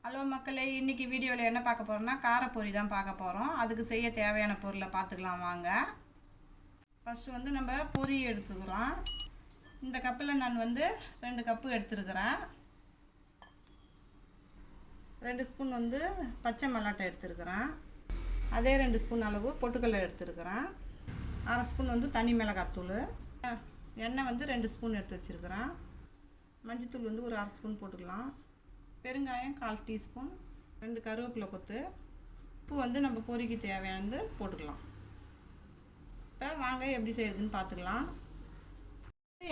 Hello மக்களே, இன்றைக்கி வீடியோவில் என்ன பார்க்க போகிறோம்னா காரப்பொரி தான் பார்க்க போகிறோம். அதுக்கு செய்ய தேவையான பொருளை பார்த்துக்கலாம் வாங்க. ஃபஸ்ட்டு வந்து நம்ம பொரி எடுத்துக்கிறோம். இந்த கப்பில் நான் வந்து 2 கப்பு எடுத்துருக்கிறேன். 2 ஸ்பூன் வந்து பச்சை மல்லாட்டை எடுத்துருக்கிறேன். அதே 2 ஸ்பூன் அளவு பொட்டுக்கடலை எடுத்துருக்கிறேன். 1/2 ஸ்பூன் வந்து தனி மிளகாத்தூள். எண்ணெய் வந்து 2 ஸ்பூன் எடுத்து வச்சுருக்கிறேன். மஞ்சத்தூள் வந்து ஒரு 1/2 ஸ்பூன் போட்டுக்கலாம். பெருங்காயம் 1/4 டீஸ்பூன். 2 கருவேப்பிலை கொத்து. உப்பு வந்து நம்ம பொரிக்கு தேவையானது போட்டுக்கலாம். இப்போ வாங்க எப்படி செய்யுதுன்னு பார்த்துக்கலாம்.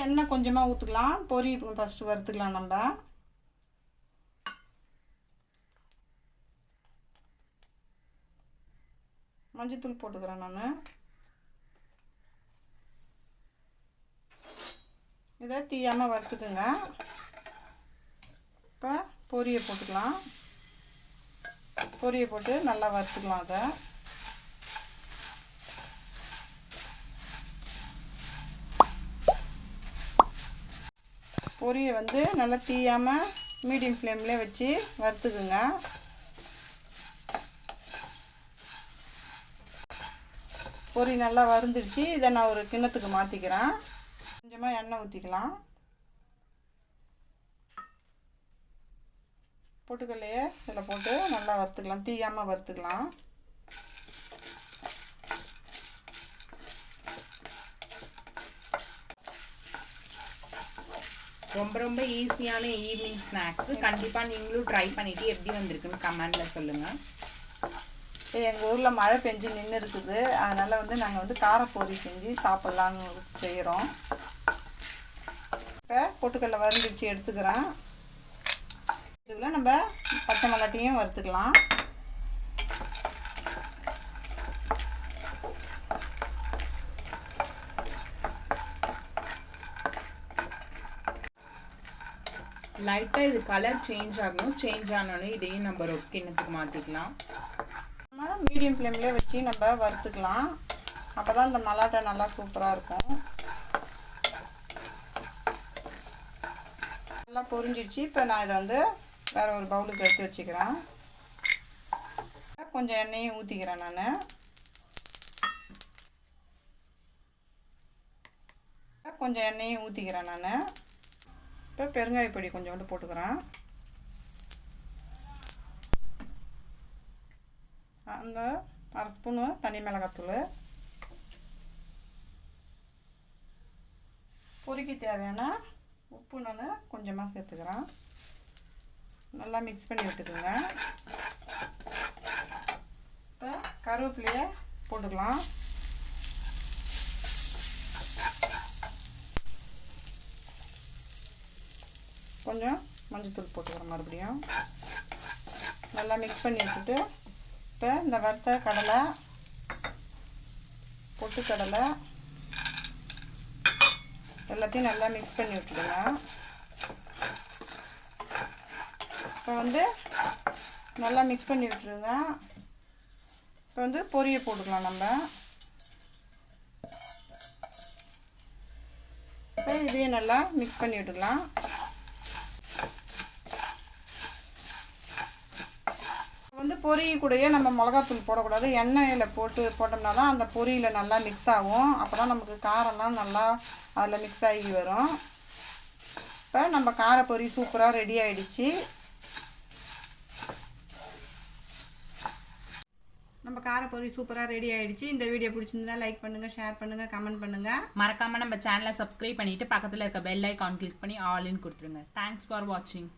எண்ணெய் கொஞ்சமாக ஊற்றிக்கலாம். பொரி ஃபஸ்ட்டு வறுத்துக்கலாம். நம்ம மஞ்சத்தூள் போட்டுக்கிறேன். நான் இதை தீயாமல் வறுத்துக்குங்க. இப்போ பொரியை போட்டுக்கலாம். பொரியை போட்டு நல்லா வறுத்துக்கலாம். அதை பொரியை வந்து நல்லா தீயாமல் மீடியம் ஃப்ளேம்லேயே வச்சு வறுத்துக்குங்க. பொரி நல்லா வறுந்துடுச்சு. இதை நான் ஒரு கிண்ணத்துக்கு மாற்றிக்கிறேன். கொஞ்சமாக எண்ணெய் ஊற்றிக்கலாம். பொட்டுக்கல்லையே இதில் போட்டு நல்லா வறுத்துக்கலாம். தீயாமல் வறுத்துக்கலாம். ரொம்ப ஈஸியான ஈவினிங் ஸ்நாக்ஸு. கண்டிப்பாக நீங்களும் ட்ரை பண்ணிவிட்டு எப்படி வந்திருக்குன்னு கமெண்டில் சொல்லுங்கள். இப்போ எங்கள் ஊரில் மழை பெஞ்சு நின்று இருக்குது. அதனால் வந்து நாங்கள் வந்து காரப்பொரி செஞ்சு சாப்பிட்லான்னு செய்கிறோம். இப்போ பொட்டுக்கடலை வறுந்துடுச்சு எடுத்துக்கிறேன். இதுக்குள்ள நம்ம பச்சை மிளகாட்டையும் வறுத்துக்கலாம். லைட்டாக இது கலர் சேஞ்ச் ஆகணும். சேஞ்ச் ஆனோடனே இதையும் நம்ம ஒரு கிண்ணத்துக்கு மாற்றிக்கலாம். நம்ம மீடியம் ஃப்ளேம்லேயே வச்சு நம்ம வறுத்துக்கலாம். அப்போ தான் இந்த மல்லாட்டை நல்லா சூப்பராக இருக்கும். நல்லா பொரிஞ்சிடுச்சு. இப்போ நான் இதை வந்து வேறு ஒரு பவுலுக்கு எடுத்து வச்சுக்கிறேன். கொஞ்சம் எண்ணெயும் ஊற்றிக்கிறேன். நான் கொஞ்சம் எண்ணெயும் ஊற்றிக்கிறேன். நான் இப்போ பெருங்காய பொடி கொஞ்சோண்டு போட்டுக்கிறேன். அந்த 1/2 ஸ்பூனு தனி மிளகாத்தூள். பொரிக்கு தேவையான உப்பு நான் கொஞ்சமாக சேர்த்துக்கிறேன். நல்லா மிக்ஸ் பண்ணி விட்டுக்குங்க. இப்போ கருவேப்பிலையை போட்டுக்கலாம். கொஞ்சம் மஞ்சத்தூள் போட்டுக்கிறேன். மறுபடியும் நல்லா மிக்ஸ் பண்ணி வச்சுட்டு இப்போ இந்த வறுத்த கடலை, பொட்டுக்கடலை எல்லாத்தையும் நல்லா மிக்ஸ் பண்ணி விட்டுடுங்க. இப்போ வந்து நல்லா மிக்ஸ் பண்ணி விட்டுருங்க. இப்போ வந்து பொரியை போட்டுக்கலாம். நம்ம இப்போ இதையும் நல்லா மிக்ஸ் பண்ணி விட்டுக்கலாம். வந்து பொரி கூடயே நம்ம மிளகாத்தூள் போடக்கூடாது. எண்ணெயில் போட்டோம்னா தான் அந்த பொரியில் நல்லா மிக்ஸ் ஆகும். அப்போ தான் நமக்கு காரம்லாம் நல்லா அதில் மிக்ஸ் ஆகி வரும். இப்போ நம்ம காரப்பொரி சூப்பராக ரெடி ஆகிடுச்சு. நம்ம காரப்பொரி சூப்பராக ரெடி ஆகிடுச்சு. இந்த வீடியோ பிடிச்சிருந்தா லைக் பண்ணுங்கள், ஷேர் பண்ணுங்கள், கமெண்ட் பண்ணுங்கள். மறக்காமல் நம்ம சேனலை சப்ஸ்கிரைப் பண்ணிவிட்டு பக்கத்தில் இருக்க பெல் ஐக்கான் கிளிக் பண்ணி ஆல்னு கொடுத்துருங்க. தேங்க்ஸ் ஃபார் வாட்சிங்.